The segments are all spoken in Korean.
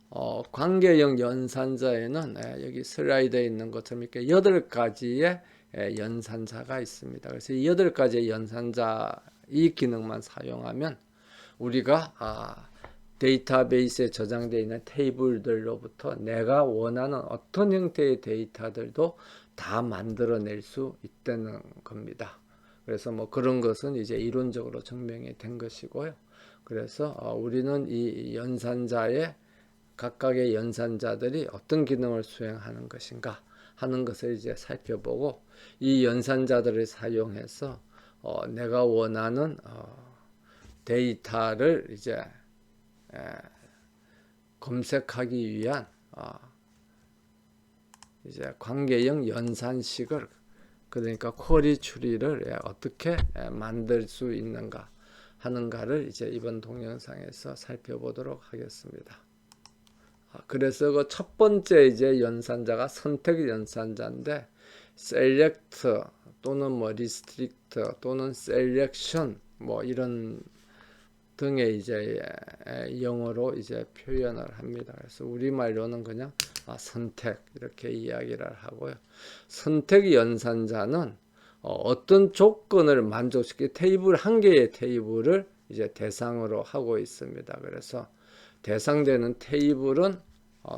관계형 연산자에는 여기 슬라이드에 있는 것처럼 이렇게 8가지의 연산자가 있습니다. 그래서 이 8가지의 연산자 이 기능만 사용하면 우리가 데이터베이스에 저장되어 있는 테이블들로부터 내가 원하는 어떤 형태의 데이터들도 다 만들어낼 수 있다는 겁니다. 그래서 뭐 그런 것은 이제 이론적으로 증명이 된 것이고요. 그래서 우리는 이 연산자의 각각의 연산자들이 어떤 기능을 수행하는 것인가 하는 것을 이제 살펴보고 이 연산자들을 사용해서 내가 원하는 데이터를 이제 검색하기 위한 이제 관계형 연산식을 그러니까 쿼리 추리를 어떻게 만들 수 있는가 하는가를 이제 이번 동영상에서 살펴보도록 하겠습니다. 그래서 그 첫 번째 이제 연산자가 선택 연산자인데 select 또는 뭐 restrict 또는 selection 뭐 이런 등의 이제 영어로 이제 표현을 합니다. 그래서 우리말로는 그냥 선택 이렇게 이야기를 하고요. 선택 연산자는 어떤 조건을 만족시키 테이블 한 개의 테이블을 이제 대상으로 하고 있습니다. 그래서 대상되는 테이블은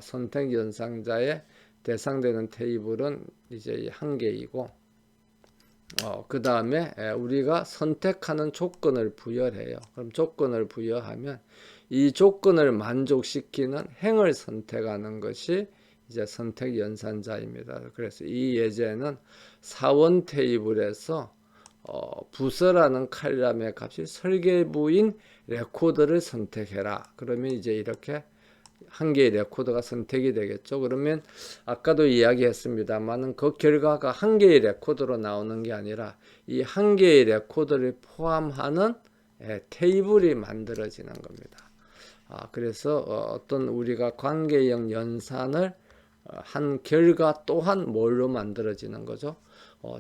선택 연산자의 대상되는 테이블은 이제 한 개이고 그 다음에 우리가 선택하는 조건을 부여해요. 그럼 조건을 부여하면 이 조건을 만족시키는 행을 선택하는 것이 이제 선택 연산자입니다. 그래서 이 예제는 사원 테이블에서 부서라는 칼럼의 값이 설계부인 레코드를 선택해라. 그러면 이제 이렇게 한 개의 레코더가 선택이 되겠죠. 그러면 아까도 이야기했습니다만은 그 결과가 한 개의 레코더로 나오는 게 아니라 이 한 개의 레코더를 포함하는 테이블이 만들어지는 겁니다. 그래서 어떤 우리가 관계형 연산을 한 결과 또한 뭘로 만들어지는 거죠?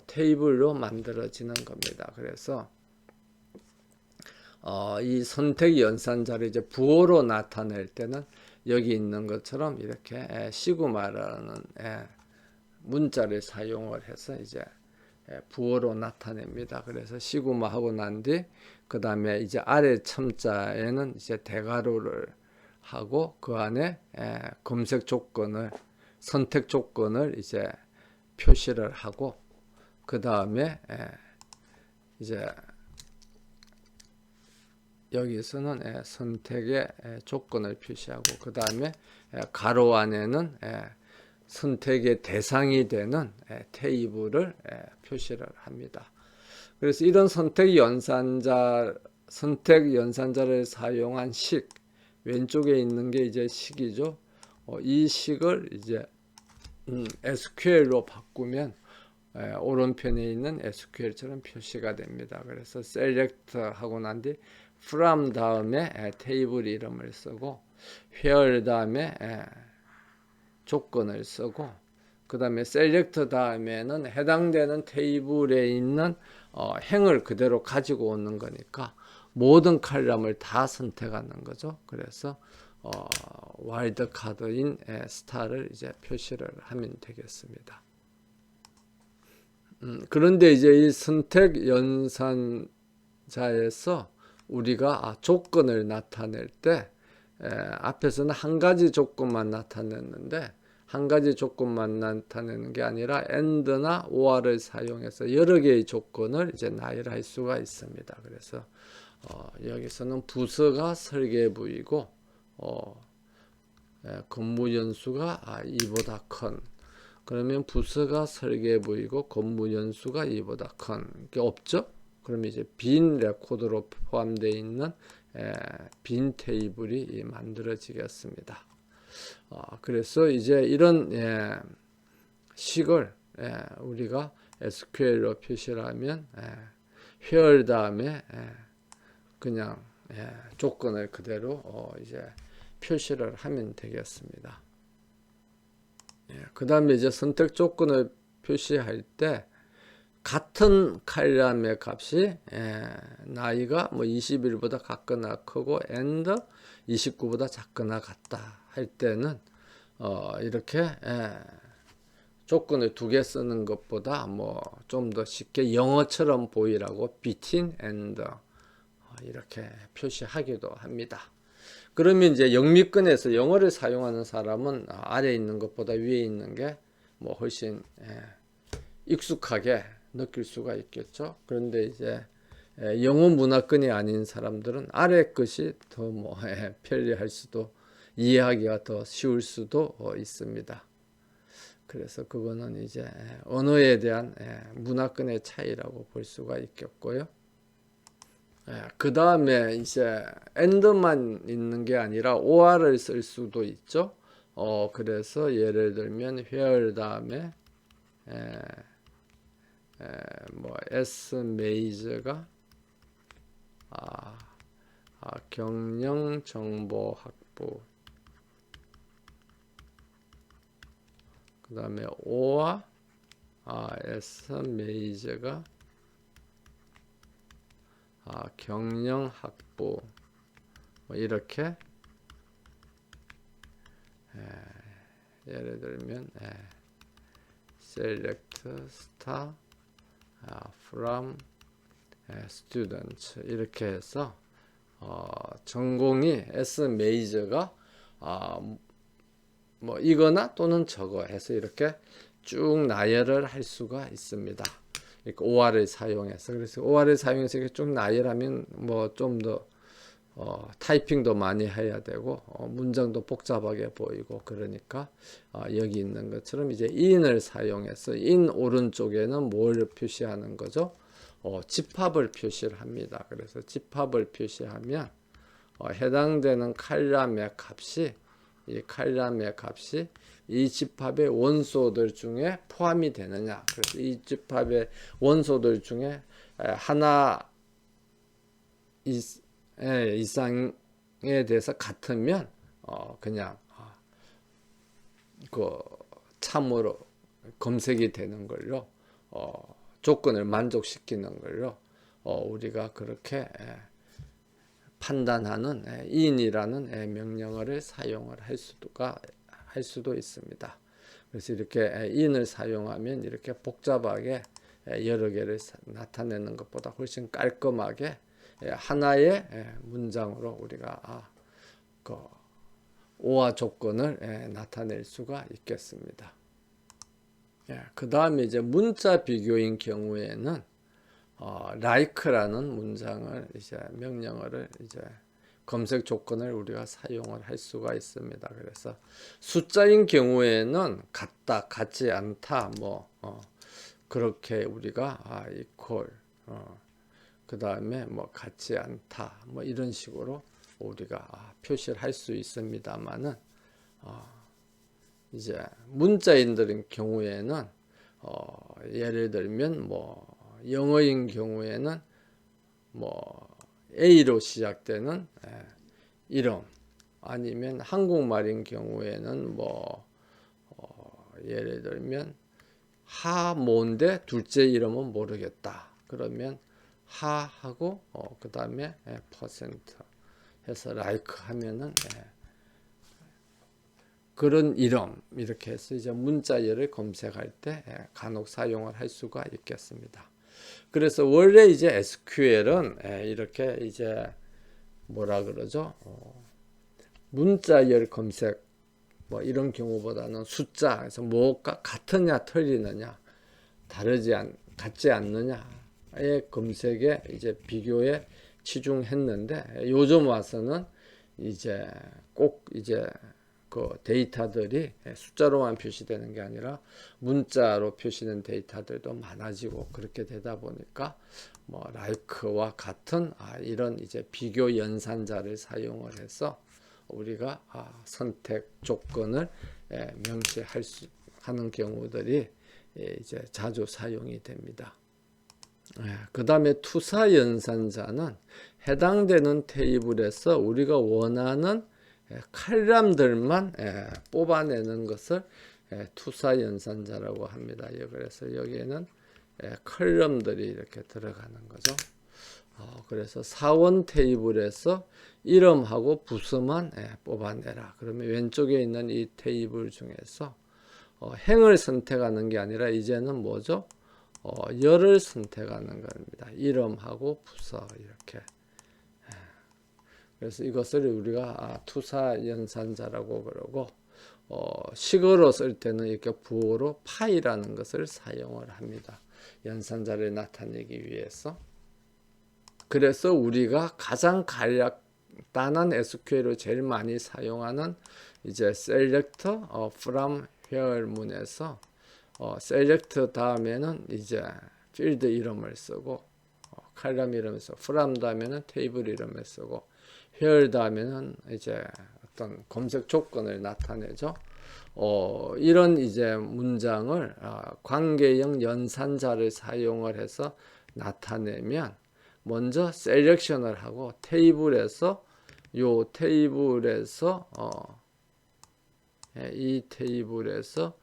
테이블로 만들어지는 겁니다. 그래서 이 선택 연산자를 이제 부호로 나타낼 때는 여기 있는 것처럼 이렇게 시그마라는 문자를 사용을 해서 이제 부호로 나타냅니다. 그래서 시그마 하고 난 뒤 그 다음에 이제 아래 첨자에는 이제 대괄호를 하고 그 안에 검색 조건을 선택 조건을 이제 표시를 하고 그 다음에 이제 여기서는 선택의 조건을 표시하고 그 다음에 가로 안에는 선택의 대상이 되는 테이블을 표시를 합니다. 그래서 이런 선택 연산자를 사용한 식 왼쪽에 있는 게 이제 식이죠. 이 식을 이제 SQL로 바꾸면 오른편에 있는 SQL처럼 표시가 됩니다. 그래서 select 하고 난 뒤 from 다음에 테이블 이름을 쓰고 where 다음에 조건을 쓰고 그 다음에 select 다음에는 해당되는 테이블에 있는 행을 그대로 가지고 오는 거니까 모든 칼럼을 다 선택하는 거죠. 그래서 와일드카드인 스타를 이제 표시를 하면 되겠습니다. 그런데 이제 이 선택 연산자에서 우리가 조건을 나타낼 때 앞에서는 한 가지 조건만 나타냈는데 한 가지 조건만 나타내는 게 아니라 and나 or를 사용해서 여러 개의 조건을 이제 나열할 수가 있습니다. 그래서 여기서는 부서가 설계부이고 근무 연수가 2보다 큰 그러면 부서가 설계부이고 근무 연수가 2보다 큰 게 없죠? 그러면 이제 빈 레코드로 포함되어 있는 빈 테이블이 만들어지겠습니다. 그래서 이제 이런 식을 우리가 SQL로 표시를 하면 where 다음에 그냥 조건을 그대로 이제 표시를 하면 되겠습니다. 그 다음에 이제 선택 조건을 표시할 때 같은 칼럼의 값이 나이가 뭐 21보다 같거나 크고 and 29보다 작거나 같다 할 때는 이렇게 조건을 2개 쓰는 것보다 뭐 좀 더 쉽게 영어처럼 보이라고 between and 이렇게 표시하기도 합니다. 그러면 이제 영미권에서 영어를 사용하는 사람은 아래에 있는 것보다 위에 있는 게 뭐 훨씬 익숙하게 느낄 수가 있겠죠. 그런데 이제 영어 문화권이 아닌 사람들은 아래 것이 더 뭐 편리할 수도, 이해하기가 더 쉬울 수도 있습니다. 그래서 그거는 이제 언어에 대한 문화권의 차이라고 볼 수가 있겠고요. 그 다음에 이제 and만 있는 게 아니라 or를 쓸 수도 있죠. 그래서 예를 들면 where 다음에 뭐 S major가 경영 정보 확보, 그 다음에 O와 S major가 경영 확보, 뭐 이렇게 예를 들면 select star from students 이렇게 해서 전공이 S major가 뭐 이거나 또는 저거 해서 이렇게 쭉 나열을 할 수가 있습니다. 그러니까 OR을 사용해서, 그래서 OR을 사용해서 이렇게 쭉 나열하면 뭐 좀 더 타이핑도 많이 해야 되고 문장도 복잡하게 보이고, 그러니까 여기 있는 것처럼 이제 in을 사용해서 in 오른쪽에는 뭘 표시하는 거죠? 집합을 표시를 합니다. 그래서 집합을 표시하면 해당되는 칼럼의 값이, 이 칼럼의 값이 이 집합의 원소들 중에 포함이 되느냐, 그래서 이 집합의 원소들 중에 하나 이상에 대해서 같으면 그냥 그 참으로 검색이 되는 걸로 조건을 만족시키는 걸로 우리가 그렇게 판단하는 in이라는 명령어를 사용을 할 수도 있습니다. 그래서 이렇게 in을 사용하면 이렇게 복잡하게 여러 개를 나타내는 것보다 훨씬 깔끔하게 하나의 문장으로 우리가 그 오화 조건을 나타낼 수가 있겠습니다. 그 다음에 이제 문자 비교인 경우에는 like라는 문장을 이제 명령어를 이제 검색 조건을 우리가 사용을 할 수가 있습니다. 그래서 숫자인 경우에는 같다, 같지 않다, 뭐 그렇게 우리가 equal, 그 다음에 뭐 같지 않다, 뭐 이런 식으로 우리가 표시를 할 수 있습니다만은 이제 문자인들인 경우에는 예를 들면 뭐 영어인 경우에는 뭐 A로 시작되는 이름, 아니면 한국말인 경우에는 뭐 예를 들면 하모인데 둘째 이름은 모르겠다, 그러면 하하고 그 다음에 퍼센트 해서 like 하면은 그런 이름, 이렇게 해서 이제 문자열을 검색할 때 간혹 사용을 할 수가 있겠습니다. 그래서 원래 이제 SQL은 이렇게 이제 뭐라 그러죠? 문자열 검색 뭐 이런 경우보다는 숫자, 그래서 뭐가 같으냐 틀리느냐, 같지 않느냐의 검색에 이제 비교에 치중했는데, 요즘 와서는 이제 꼭 이제 그 데이터들이 숫자로만 표시되는 게 아니라 문자로 표시된 데이터들도 많아지고, 그렇게 되다 보니까 뭐 like와 같은 이런 이제 비교 연산자를 사용을 해서 우리가 선택 조건을 명시할 수 하는 경우들이 이제 자주 사용이 됩니다. 그 다음에 투사 연산자는 해당되는 테이블에서 우리가 원하는 칼럼들만 뽑아내는 것을 투사 연산자라고 합니다. 그래서 여기에는 컬럼들이 이렇게 들어가는 거죠. 그래서 사원 테이블에서 이름하고 부서만 뽑아내라. 그러면 왼쪽에 있는 이 테이블 중에서 행을 선택하는 게 아니라 이제는 뭐죠? 열을 선택하는 겁니다. 이름하고 부서 이렇게. 그래서 이것을 우리가 투사 연산자라고 그러고 식어로 쓸 때는 이렇게 부호로 파이라는 것을 사용을 합니다. 연산자를 나타내기 위해서. 그래서 우리가 가장 간단한 SQL을 제일 많이 사용하는 이제 select from where 문에서 select 다음에는 이제 필드 이름을 쓰고 칼럼 이름을 쓰고 from 다음에는 테이블 이름을 쓰고 where 다음에는 이제 어떤 검색 조건을 나타내죠. 이런 이제 문장을 관계형 연산자를 사용을 해서 나타내면 먼저 셀렉션을 하고 테이블에서 이 테이블에서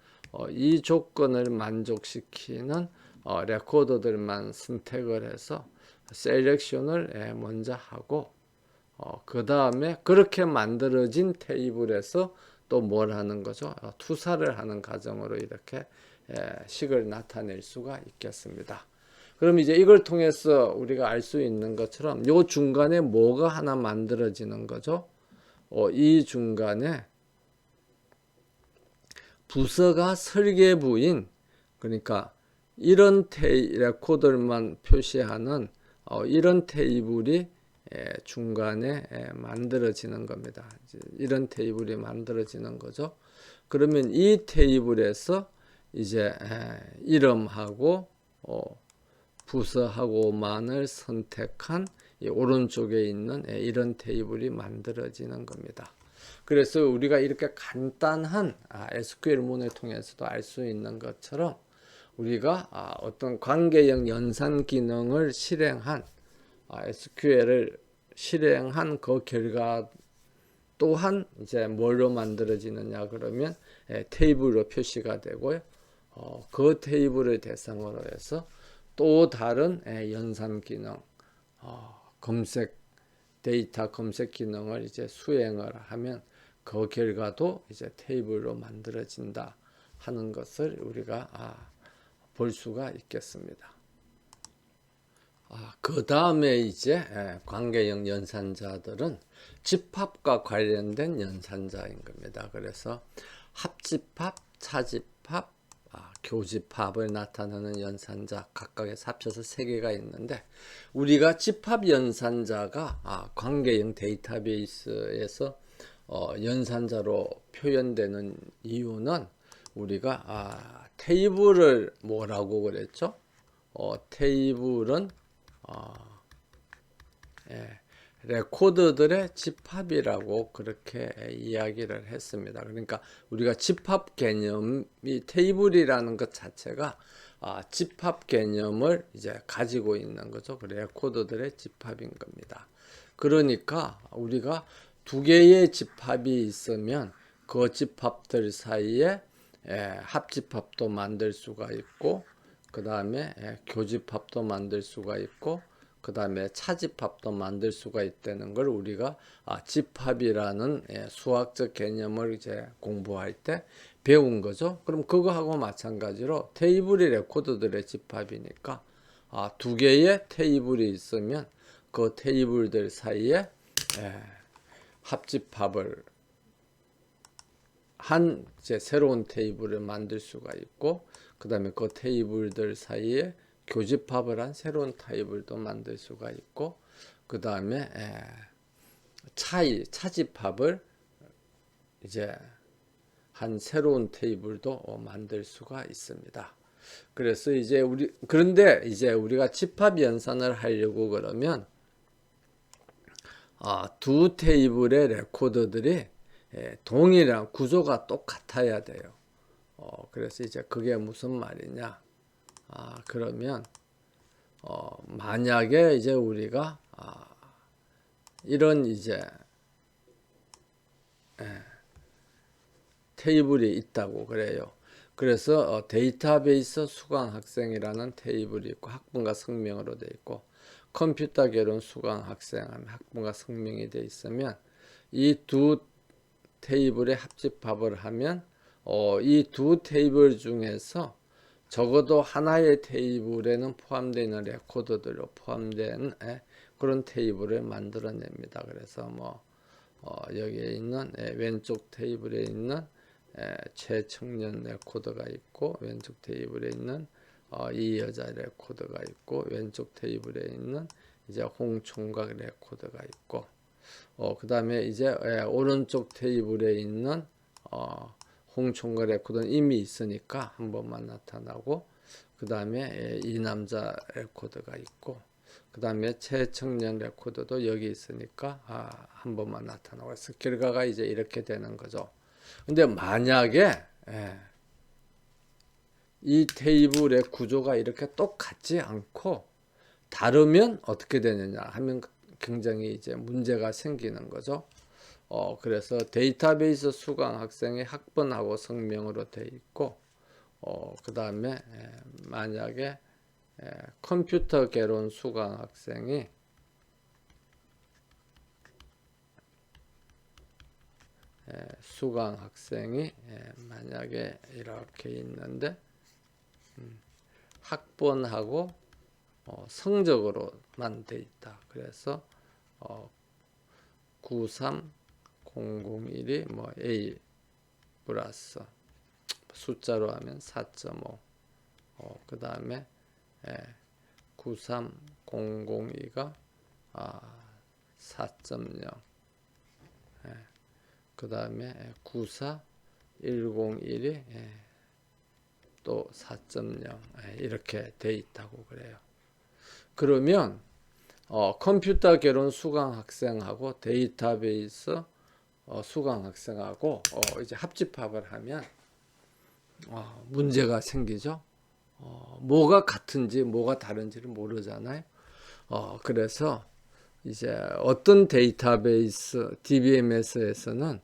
이 조건을 만족시키는 레코더들만 선택을 해서 셀렉션을 먼저 하고 그 다음에 그렇게 만들어진 테이블에서 또 뭘 하는 거죠? 투사를 하는 과정으로 이렇게 식을 나타낼 수가 있겠습니다. 그럼 이제 이걸 통해서 우리가 알 수 있는 것처럼 요 중간에 뭐가 하나 만들어지는 거죠? 이 중간에 부서가 설계부인, 그러니까 이런 레코더만 표시하는 이런 테이블이 중간에 만들어지는 겁니다. 이런 테이블이 만들어지는 거죠. 그러면 이 테이블에서 이제 이름하고 부서하고만을 선택한 이 오른쪽에 있는 이런 테이블이 만들어지는 겁니다. 그래서 우리가 이렇게 간단한 SQL문을 통해서도 알 수 있는 것처럼 우리가 어떤 관계형 연산 기능을 실행한 SQL을 실행한 그 결과 또한 이제 뭘로 만들어지느냐 그러면 테이블로 표시가 되고요. 그 테이블을 대상으로 해서 또 다른 연산 기능, 데이터 검색 기능을 이제 수행을 하면 그 결과도 이제 테이블로 만들어진다 하는 것을 우리가 볼 수가 있겠습니다. 그 다음에 이제 관계형 연산자들은 집합과 관련된 연산자인 겁니다. 그래서 합집합, 차집합, 교집합을 나타내는 연산자 각각에서 합쳐서 3개가 있는데 우리가 집합 연산자가 관계형 데이터베이스에서 연산자로 표현되는 이유는 우리가 테이블을 뭐라고 그랬죠? 테이블은 레코드들의 집합이라고 그렇게 이야기를 했습니다. 그러니까 우리가 집합 개념이 테이블이라는 것 자체가 집합 개념을 이제 가지고 있는 거죠. 그 레코드들의 집합인 겁니다. 그러니까 우리가 2개의 집합이 있으면 그 집합들 사이에 합집합도 만들 수가 있고 그 다음에 교집합도 만들 수가 있고 그 다음에 차집합도 만들 수가 있다는 걸 우리가 집합이라는 수학적 개념을 이제 공부할 때 배운 거죠. 그럼 그거하고 마찬가지로 테이블이 레코드들의 집합이니까 2개의 테이블이 있으면 그 테이블들 사이에 합집합을 한 이제 새로운 테이블을 만들 수가 있고 그 다음에 그 테이블들 사이에 교집합을 한 새로운 테이블도 만들 수가 있고 그 다음에 차집합을 이제 한 새로운 테이블도 만들 수가 있습니다. 그래서 이제 그런데 이제 우리가 집합 연산을 하려고 그러면 두 테이블의 레코드들이 동일한 구조가 똑같아야 돼요. 그래서 이제 그게 무슨 말이냐? 그러면 만약에 이제 우리가 이런 이제 테이블이 있다고 그래요. 그래서 데이터베이스 수강 학생이라는 테이블이 있고 학번과 성명으로 돼 있고 컴퓨터 개론 수강 학생 하면 학번과 성명이 돼 있으면 이 두 테이블에 합집합을 하면 이 두 테이블 중에서 적어도 하나의 테이블에는 포함되어 있는 레코더들로 포함된 그런 테이블을 만들어냅니다. 그래서 뭐 여기에 있는 왼쪽 테이블에 있는 최청년 레코더가 있고, 왼쪽 테이블에 있는 이 여자 레코더가 있고, 왼쪽 테이블에 있는 이제 홍총각 레코더가 있고, 그 다음에 이제 오른쪽 테이블에 있는 홍총각 레코더는 이미 있으니까 한 번만 나타나고, 그 다음에 이 남자 레코더가 있고, 그 다음에 최청년 레코더도 여기 있으니까 한 번만 나타나고 해서 결과가 이제 이렇게 되는 거죠. 근데 만약에 이 테이블의 구조가 이렇게 똑같지 않고 다르면 어떻게 되느냐 하면 굉장히 이제 문제가 생기는 거죠. 그래서 데이터베이스 수강 학생의 학번하고 성명으로 되어 있고, 그 다음에 만약에 컴퓨터 개론 수강 학생이 만약에 이렇게 있는데 학번하고 성적으로만 돼 있다. 그래서 93001이 뭐 A 플러스 숫자로 하면 4.5, 그 다음에 93002가 4.0, 그 다음에 94101이 또 4.0 이렇게 돼 있다고 그래요. 그러면 컴퓨터 개론 수강 학생하고 데이터베이스 수강 학생하고 이제 합집합을 하면 문제가 생기죠. 뭐가 같은지 뭐가 다른지를 모르잖아요. 그래서 이제 어떤 데이터베이스 DBMS에서는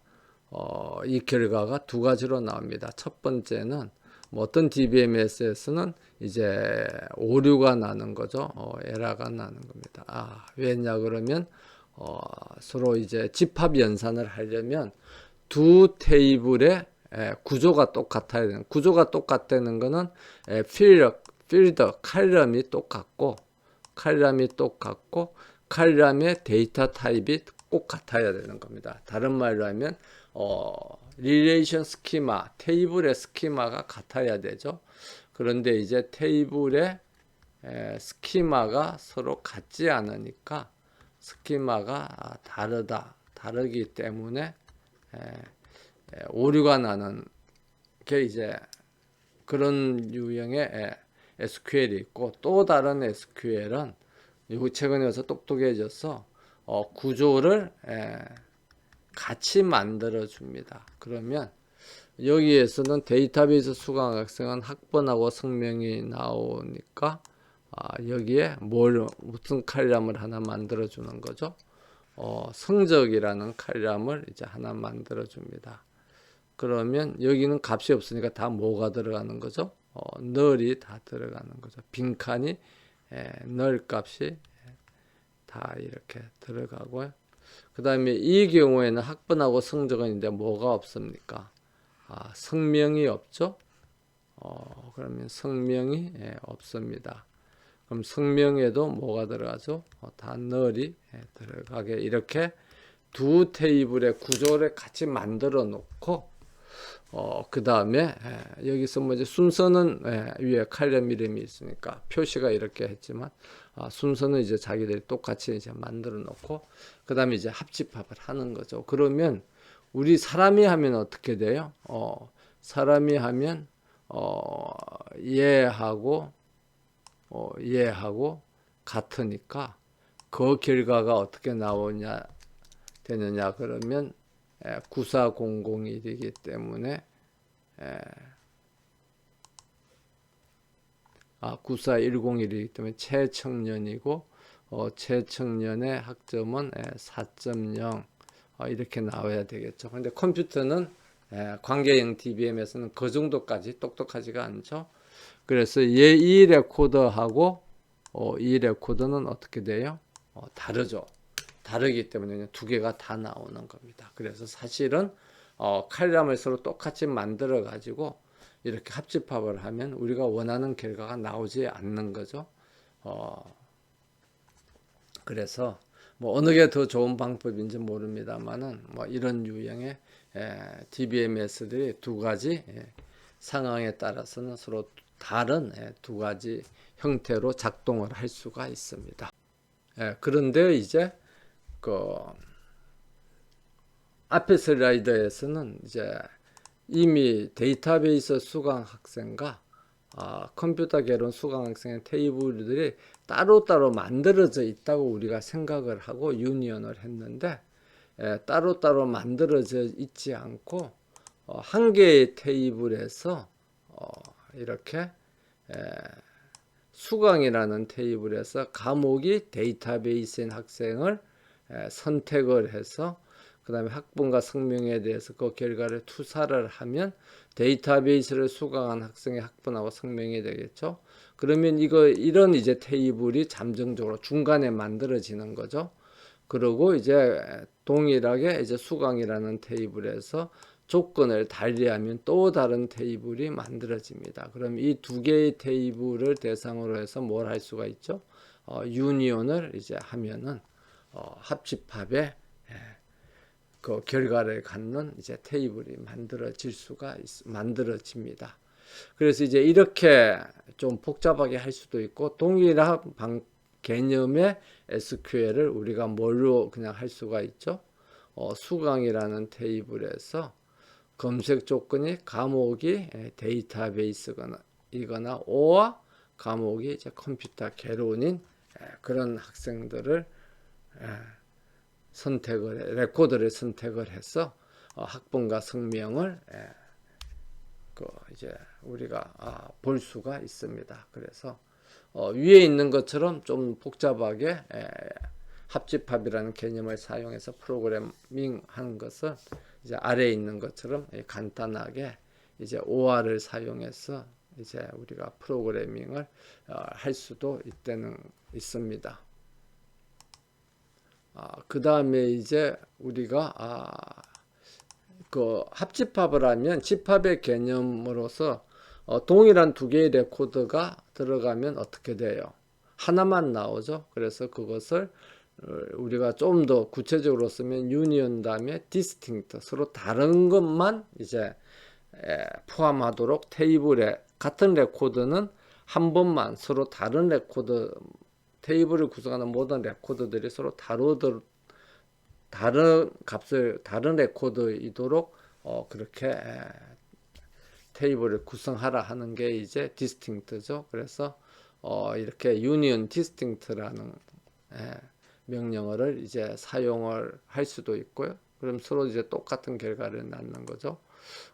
이 결과가 두 가지로 나옵니다. 첫 번째는 뭐 어떤 DBMS에서는 이제 오류가 나는 거죠. 에러가 나는 겁니다. 왜냐 그러면 서로 이제 집합 연산을 하려면 두 테이블의 구조가 똑같아야 되는, 구조가 똑같다는 거는 필더 칼럼이 똑같고 칼럼의 데이터 타입이 꼭 같아야 되는 겁니다. 다른 말로 하면 릴레이션 스키마, 테이블의 스키마가 같아야 되죠. 그런데 이제 테이블의 스키마가 서로 같지 않으니까 스키마가 다르기 때문에 오류가 나는 게 이제 그런 유형의 SQL이 있고, 또 다른 SQL은 최근에 와서 똑똑해져서 구조를 같이 만들어 줍니다. 그러면 여기에서는 데이터베이스 수강 학생은 학번하고 성명이 나오니까 여기에 무슨 칼럼을 하나 만들어 주는 거죠. 성적이라는 칼럼을 이제 하나 만들어 줍니다. 그러면 여기는 값이 없으니까 다 뭐가 들어가는 거죠? 널이 다 들어가는 거죠. 빈칸이 널 값이 다 이렇게 들어가고요. 그 다음에 이 경우에는 학번하고 성적은 있는데 뭐가 없습니까? 성명이 없죠? 그러면 성명이 없습니다. 그럼 성명에도 뭐가 들어가죠? 다 널이 들어가게 이렇게 두 테이블의 구조를 같이 만들어 놓고, 그 다음에 여기서 뭐 이제 순서는 위에 칼럼 이름이 있으니까 표시가 이렇게 했지만 순서는 이제 자기들이 똑같이 이제 만들어 놓고, 그 다음에 이제 합집합을 하는 거죠. 그러면 우리 사람이 하면 어떻게 돼요? 사람이 하면 얘하고 같으니까 그 결과가 어떻게 되느냐 그러면 94001이기 때문에 94101이기 때문에 최청년이고, 최청년의 학점은 4.0 이렇게 나와야 되겠죠. 근데 컴퓨터는 관계형 DBM에서는 그 정도까지 똑똑하지가 않죠. 그래서 이 레코더하고 이 레코더는 어떻게 돼요? 다르죠. 다르기 때문에 그냥 두 개가 다 나오는 겁니다. 그래서 사실은 칼럼을 서로 똑같이 만들어 가지고 이렇게 합집합을 하면 우리가 원하는 결과가 나오지 않는 거죠. 그래서 뭐 어느 게 더 좋은 방법인지 모릅니다만은 뭐 이런 유형의 DBMS들이 두 가지 상황에 따라서는 서로 다른 두 가지 형태로 작동을 할 수가 있습니다. 그런데 이제 그 앞에 슬라이드에서는 이제 이미 데이터베이스 수강 학생과 컴퓨터 개론 수강 학생의 테이블들이 따로따로 만들어져 있다고 우리가 생각을 하고 유니언을 했는데 따로따로 만들어져 있지 않고 한 개의 테이블에서 이렇게 수강이라는 테이블에서 과목이 데이터베이스인 학생을 선택을 해서 그 다음에 학번과 성명에 대해서 그 결과를 투사를 하면 데이터베이스를 수강한 학생의 학번하고 성명이 되겠죠. 그러면 이런 이제 테이블이 잠정적으로 중간에 만들어지는 거죠. 그리고 이제 동일하게 이제 수강이라는 테이블에서 조건을 달리하면 또 다른 테이블이 만들어집니다. 그럼 이 두 개의 테이블을 대상으로 해서 뭘 할 수가 있죠? 유니온을 이제 하면은 합집합의 그 결과를 갖는 이제 테이블이 만들어집니다. 그래서 이제 이렇게 좀 복잡하게 할 수도 있고 동일한 개념의 SQL을 우리가 뭘로 그냥 할 수가 있죠. 수강이라는 테이블에서 검색 조건이 과목이 데이터베이스거나 오와 과목이 이제 컴퓨터 개론인 그런 학생들을 레코드를 선택을 해서 학번과 성명을 이제 우리가 볼 수가 있습니다. 그래서 위에 있는 것처럼 좀 복잡하게 합집합이라는 개념을 사용해서 프로그래밍 하는 것은 이제 아래에 있는 것처럼 간단하게 이제 OR을 사용해서 이제 우리가 프로그래밍을 할 수도 있습니다. 그 다음에 이제 우리가 그 합집합을 하면 집합의 개념으로서 동일한 두 개의 레코드가 들어가면 어떻게 돼요? 하나만 나오죠. 그래서 그것을 우리가 좀 더 구체적으로 쓰면 유니온 다음에 디스팅트 서로 다른 것만 이제 포함하도록 테이블에 같은 레코드는 한 번만 서로 다른 레코드 테이블을 구성하는 모든 레코드들이 서로 다른 값을 다른 레코드이도록 그렇게 테이블을 구성하라 하는 게 이제 디스팅트죠. 그래서 이렇게 유니온 디스팅트라는 명령어를 이제 사용을 할 수도 있고요. 그럼 서로 이제 똑같은 결과를 낳는 거죠.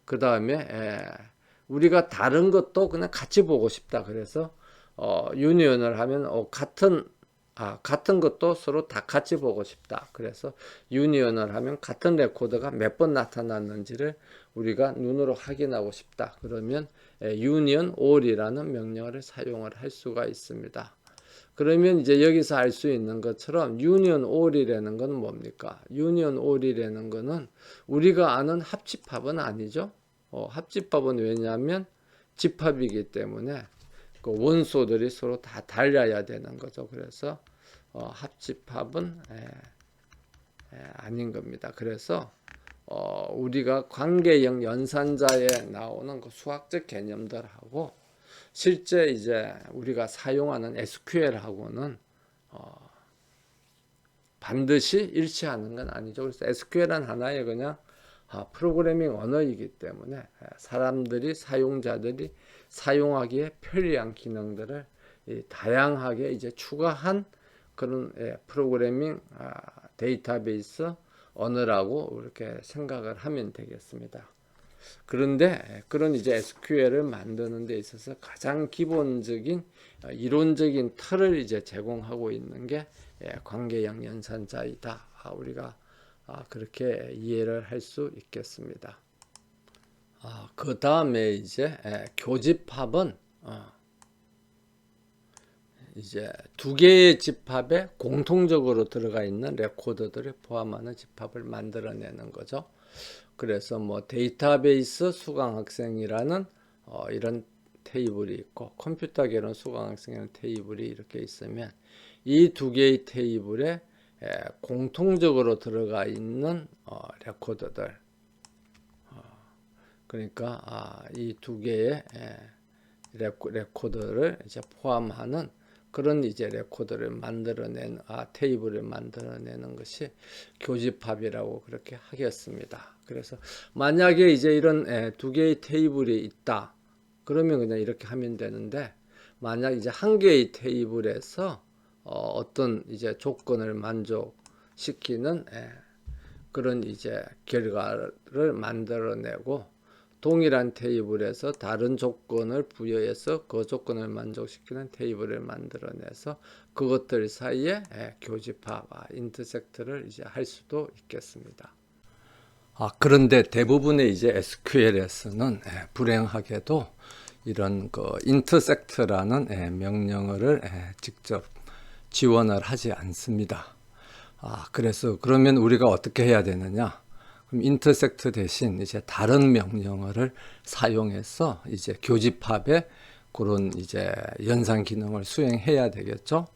그 다음에 우리가 다른 것도 그냥 같이 보고 싶다. 그래서 유니온을 하면 같은 것도 서로 다 같이 보고 싶다. 그래서 유니온을 하면 같은 레코드가 몇 번 나타났는지를 우리가 눈으로 확인하고 싶다. 그러면 유니온 all이라는 명령어를 사용을 할 수가 있습니다. 그러면 이제 여기서 알 수 있는 것처럼 유니온 all이라는 건 뭡니까? 유니온 all이라는 거는 우리가 아는 합집합은 아니죠. 합집합은 왜냐하면 집합이기 때문에 그 원소들이 서로 다 달려야 되는 거죠. 그래서 합집합은 아닌 겁니다. 그래서 우리가 관계형 연산자에 나오는 그 수학적 개념들하고 실제 이제 우리가 사용하는 SQL하고는 반드시 일치하는 건 아니죠. 그래서 SQL은 하나의 그냥 프로그래밍 언어이기 때문에 사용자들이 사용하기에 편리한 기능들을 다양하게 이제 추가한 그런 프로그래밍 데이터베이스 언어라고 이렇게 생각을 하면 되겠습니다. 그런데 그런 이제 SQL을 만드는 데 있어서 가장 기본적인 이론적인 틀을 이제 제공하고 있는 게 관계형 연산자이다. 우리가 그렇게 이해를 할 수 있겠습니다. 그 다음에 이제 교집합은 이제 두 개의 집합에 공통적으로 들어가 있는 레코더들을 포함하는 집합을 만들어내는 거죠. 그래서 뭐 데이터베이스 수강학생이라는 이런 테이블이 있고 컴퓨터 개론 수강학생이라는 테이블이 이렇게 있으면 이 두 개의 테이블에 공통적으로 들어가 있는 레코더들, 그러니까 이 두 개의 레코더를 이제 포함하는 그런 이제 레코더를 만들어낸 테이블을 만들어내는 것이 교집합이라고 그렇게 하겠습니다. 그래서 만약에 이제 이런 두 개의 테이블이 있다, 그러면 그냥 이렇게 하면 되는데, 만약 이제 한 개의 테이블에서 어떤 이제 조건을 만족시키는 그런 이제 결과를 만들어내고, 동일한 테이블에서 다른 조건을 부여해서 그 조건을 만족시키는 테이블을 만들어내서 그것들 사이에 교집합, 인터섹트를 이제 할 수도 있겠습니다. 그런데 대부분의 이제 SQL에서는 불행하게도 이런 인터섹트라는 명령어를 직접 지원을 하지 않습니다. 그래서 그러면 우리가 어떻게 해야 되느냐? 그럼 인터섹트 대신 이제 다른 명령어를 사용해서 이제 교집합에 그런 이제 연산 기능을 수행해야 되겠죠.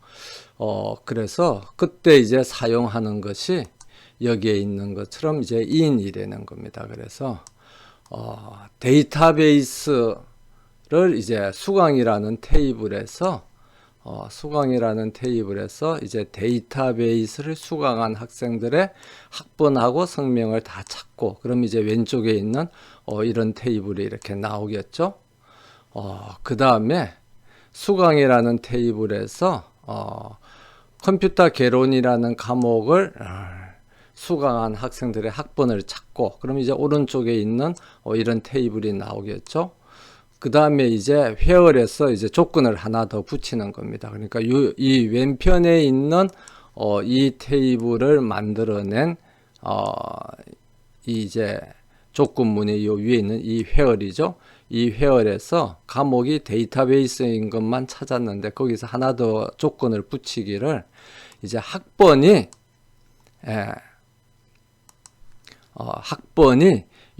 그래서 그때 이제 사용하는 것이 여기에 있는 것처럼 이제 in이라는 겁니다. 그래서 데이터베이스를 이제 수강이라는 테이블에서 이제 데이터베이스를 수강한 학생들의 학번하고 성명을 다 찾고, 그럼 이제 왼쪽에 있는 이런 테이블이 이렇게 나오겠죠. 그 다음에 수강이라는 테이블에서 컴퓨터 개론이라는 과목을 수강한 학생들의 학번을 찾고, 그럼 이제 오른쪽에 있는 이런 테이블이 나오겠죠. 그 다음에 이제 회열에서 이제 조건을 하나 더 붙이는 겁니다. 그러니까 이 왼편에 있는 이 테이블을 만들어낸 이제 조건문의 요 위에 있는 이 회열이죠. 이 회열에서 과목이 데이터베이스인 것만 찾았는데 거기서 하나 더 조건을 붙이기를, 이제 학번이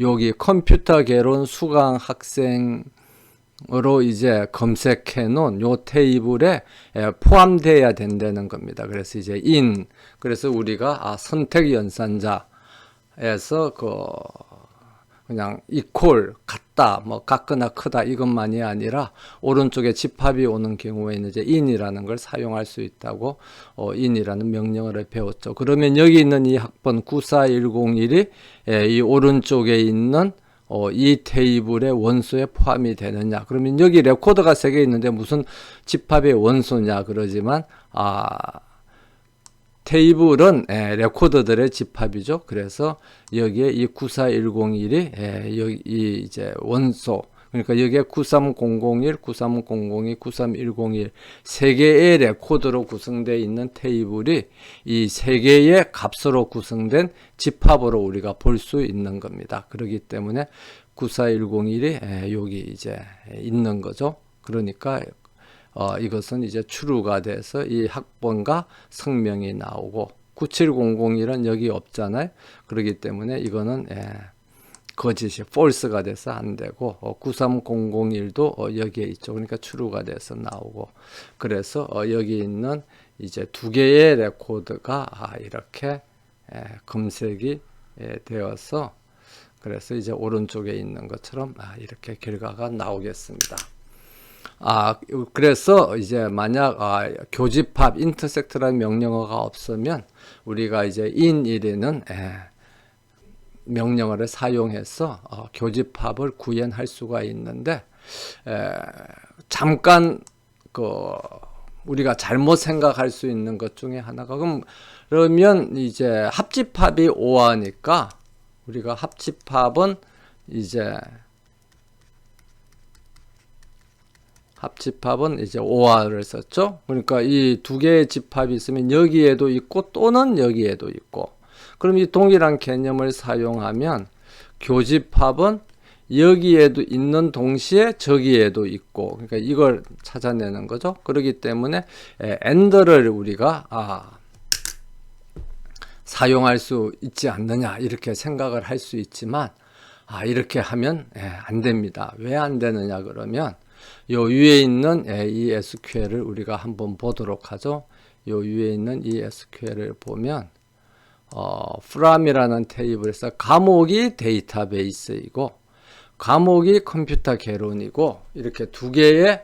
여기 컴퓨터 개론 수강 학생 으로 이제 검색해 놓은 요 테이블에 포함되어야 된다는 겁니다. 그래서 이제 그래서 우리가 선택 연산자에서 그냥 이퀄 같다, 뭐 같거나 크다 이것만이 아니라 오른쪽에 집합이 오는 경우에는 이제 in이라는 걸 사용할 수 있다고 in이라는 명령어를 배웠죠. 그러면 여기 있는 이 학번 94101이 이 오른쪽에 있는 이 테이블의 원소에 포함이 되느냐? 그러면 여기 레코더가 3개 있는데 무슨 집합의 원소냐? 그러지만 테이블은 레코더들의 집합이죠. 그래서 여기에 이 94101이 여기 이제 원소, 그러니까 여기에 93001, 93002, 93101 3개의 레코더로 구성되어 있는 테이블이 이 3개의 값으로 구성된 집합으로 우리가 볼 수 있는 겁니다. 그렇기 때문에 94101이 여기 이제 있는 거죠. 그러니까 이것은 이제 true가 돼서 이 학번과 성명이 나오고, 9701은 여기 없잖아요. 그렇기 때문에 이거는 거짓이 false가 돼서 안 되고, 93001도 여기에 있죠. 그러니까 true가 돼서 나오고, 그래서 여기 있는 이제 두 개의 레코드가 이렇게 검색이 되어서, 그래서 이제 오른쪽에 있는 것처럼 이렇게 결과가 나오겠습니다. 그래서 이제 만약 교집합 인터섹트라는 명령어가 없으면 우리가 이제 in이라는 명령어를 사용해서 교집합을 구현할 수가 있는데, 잠깐 우리가 잘못 생각할 수 있는 것 중에 하나가, 그러면 이제 합집합이 5하니까 우리가 합집합은 이제 5화를 썼죠. 그러니까 이 두 개의 집합이 있으면 여기에도 있고 또는 여기에도 있고, 그럼 이 동일한 개념을 사용하면 교집합은 여기에도 있는 동시에 저기에도 있고, 그러니까 이걸 찾아내는 거죠. 그렇기 때문에 AND를 우리가 사용할 수 있지 않느냐 이렇게 생각을 할 수 있지만 이렇게 하면 안 됩니다. 왜 안 되느냐 그러면 요 위에 있는 이 SQL을 우리가 한번 보도록 하죠. 요 위에 있는 이 SQL을 보면 from이라는 테이블에서 과목이 데이터베이스이고 과목이 컴퓨터 개론이고 이렇게 두 개의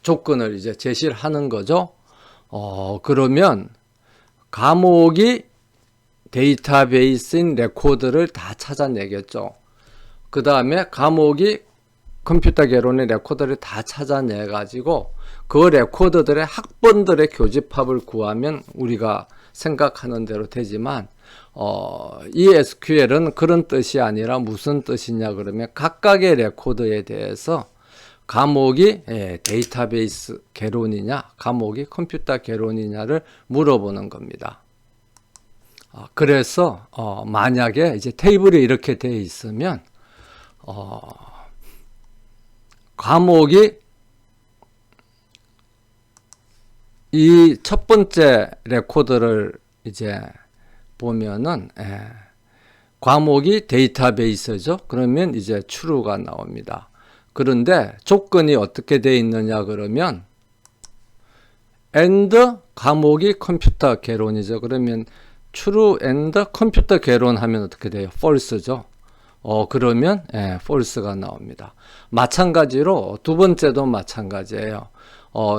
조건을 이제 제시를 하는 거죠. 그러면 과목이 데이터베이스인 레코드를 다 찾아내겠죠. 그 다음에 과목이 컴퓨터 개론의 레코드를 다 찾아내 가지고 그 레코드들의 학번들의 교집합을 구하면 우리가 생각하는 대로 되지만 이 SQL은 그런 뜻이 아니라 무슨 뜻이냐 그러면 각각의 레코드에 대해서 과목이 데이터베이스 개론이냐 과목이 컴퓨터 개론이냐를 물어보는 겁니다. 그래서 만약에 이제 테이블이 이렇게 되어 있으면 과목이 이 첫 번째 레코드를 이제 보면은 과목이 데이터베이스죠. 그러면 이제 true가 나옵니다. 그런데 조건이 어떻게 되어 있느냐 그러면 and 과목이 컴퓨터 개론이죠. 그러면 true and 컴퓨터 개론 하면 어떻게 돼요? false죠. 그러면 false가 나옵니다. 마찬가지로 두 번째도 마찬가지예요.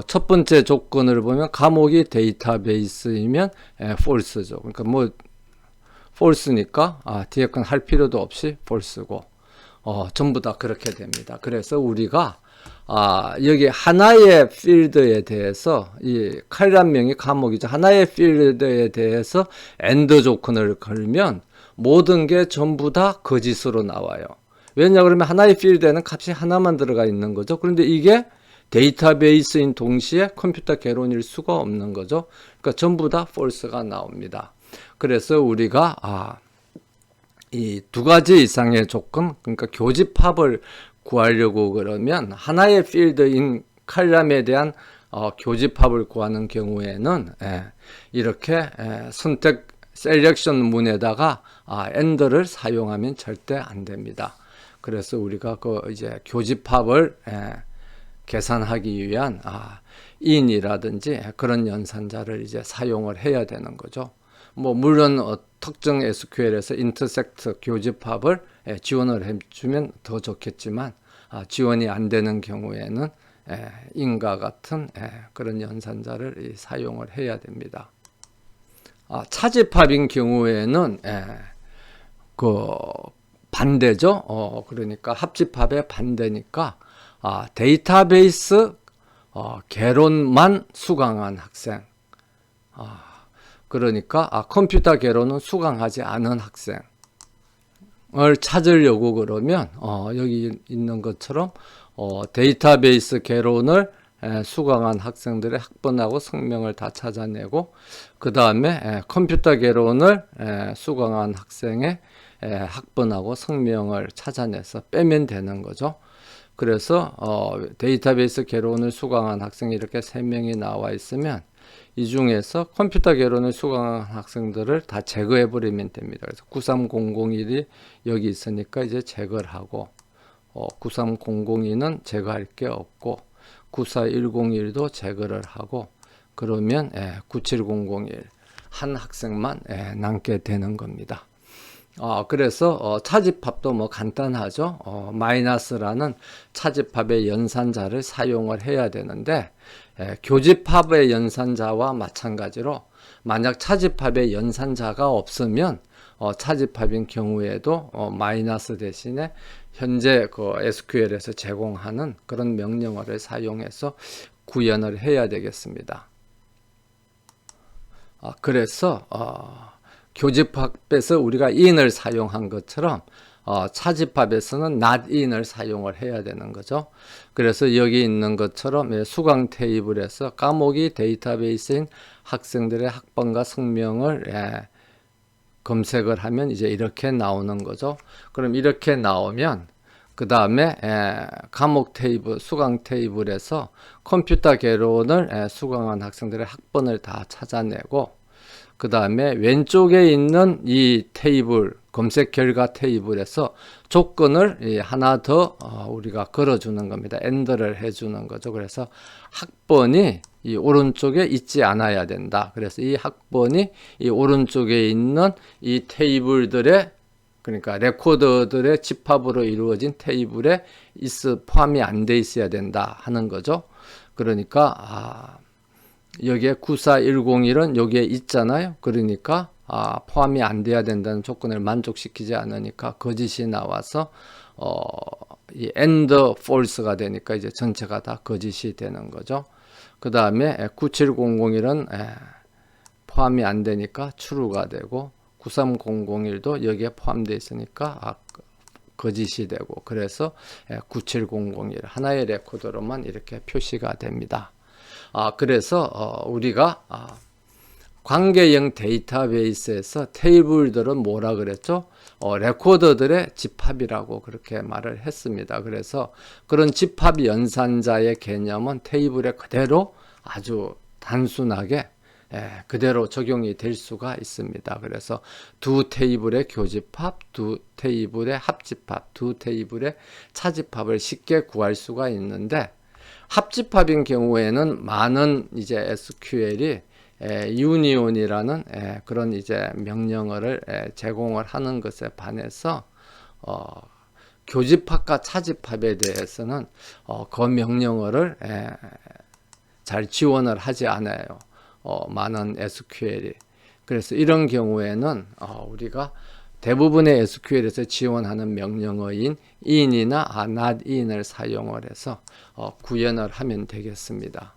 첫 번째 조건을 보면 과목이 데이터베이스이면 false죠. 그러니까 뭐 false니까 뒤에 건 할 필요도 없이 false고 전부 다 그렇게 됩니다. 그래서 우리가 여기 하나의 필드에 대해서 이 칼럼명이 과목이죠. 하나의 필드에 대해서 AND 조건을 걸면 모든 게 전부 다 거짓으로 나와요. 왜냐 그러면 하나의 필드에는 값이 하나만 들어가 있는 거죠. 그런데 이게 데이터베이스인 동시에 컴퓨터 개론일 수가 없는 거죠. 그러니까 전부 다 false가 나옵니다. 그래서 우리가 이 두 가지 이상의 조건, 그러니까 교집합을 구하려고 그러면 하나의 필드인 칼럼에 대한 교집합을 구하는 경우에는 이렇게 선택 셀렉션 문에다가 AND를 사용하면 절대 안 됩니다. 그래서 우리가 그 이제 교집합을 계산하기 위한 in이라든지 그런 연산자를 이제 사용을 해야 되는 거죠. 뭐 물론 특정 SQL에서 intersect 교집합을 지원을 해주면 더 좋겠지만 지원이 안 되는 경우에는 in과 같은 그런 연산자를 사용을 해야 됩니다. 차집합인 경우에는 그 반대죠. 그러니까 합집합의 반대니까 데이터베이스 개론만 수강한 학생, 그러니까 컴퓨터 개론은 수강하지 않은 학생을 찾으려고 그러면 여기 있는 것처럼 데이터베이스 개론을 수강한 학생들의 학번하고 성명을 다 찾아내고 그 다음에 컴퓨터 개론을 수강한 학생의 학번하고 성명을 찾아내서 빼면 되는 거죠. 그래서 데이터베이스 개론을 수강한 학생이 이렇게 3명이 나와 있으면 이 중에서 컴퓨터 개론을 수강한 학생들을 다 제거해 버리면 됩니다. 그래서 93001이 여기 있으니까 이제 제거를 하고 93002는 제거할 게 없고 94101도 제거를 하고 그러면 97001 한 학생만 남게 되는 겁니다. 그래서 차집합도 뭐 간단하죠. 마이너스라는 차집합의 연산자를 사용을 해야 되는데 교집합의 연산자와 마찬가지로 만약 차집합의 연산자가 없으면 차집합인 경우에도 마이너스 대신에 현재 그 SQL에서 제공하는 그런 명령어를 사용해서 구현을 해야 되겠습니다. 그래서 교집합에서 우리가 in을 사용한 것처럼 차집합에서는 not in을 사용을 해야 되는 거죠. 그래서 여기 있는 것처럼 수강 테이블에서 과목이 데이터베이스인 학생들의 학번과 성명을 검색을 하면 이제 이렇게 나오는 거죠. 그럼 이렇게 나오면 그 다음에 과목 테이블, 수강 테이블에서 컴퓨터 개론을 수강한 학생들의 학번을 다 찾아내고 그 다음에 왼쪽에 있는 이 테이블, 검색 결과 테이블에서 조건을 하나 더 우리가 걸어주는 겁니다. 엔더를 해주는 거죠. 그래서 학번이 이 오른쪽에 있지 않아야 된다. 그래서 이 학번이 이 오른쪽에 있는 이 테이블들의, 그러니까 레코더들의 집합으로 이루어진 테이블에 포함이 안 돼 있어야 된다 하는 거죠. 그러니까 여기에 94101은 여기에 있잖아요. 그러니까 포함이 안 돼야 된다는 조건을 만족시키지 않으니까 거짓이 나와서 이 and false가 되니까 이제 전체가 다 거짓이 되는 거죠. 그 다음에 97001은 포함이 안 되니까 true가 되고 93001도 여기에 포함되어 있으니까 거짓이 되고, 그래서 97001 하나의 레코더로만 이렇게 표시가 됩니다. 그래서 우리가 관계형 데이터베이스에서 테이블들은 뭐라 그랬죠? 레코더들의 집합이라고 그렇게 말을 했습니다. 그래서 그런 집합 연산자의 개념은 테이블에 그대로 아주 단순하게 그대로 적용이 될 수가 있습니다. 그래서 두 테이블의 교집합, 두 테이블의 합집합, 두 테이블의 차집합을 쉽게 구할 수가 있는데, 합집합인 경우에는 많은 이제 SQL이 유니온이라는 그런 이제 명령어를 제공을 하는 것에 반해서 교집합과 차집합에 대해서는 그 명령어를 잘 지원을 하지 않아요. 많은 SQL이. 그래서 이런 경우에는 우리가 대부분의 SQL에서 지원하는 명령어인 in이나 not in을 사용을 해서 구현을 하면 되겠습니다.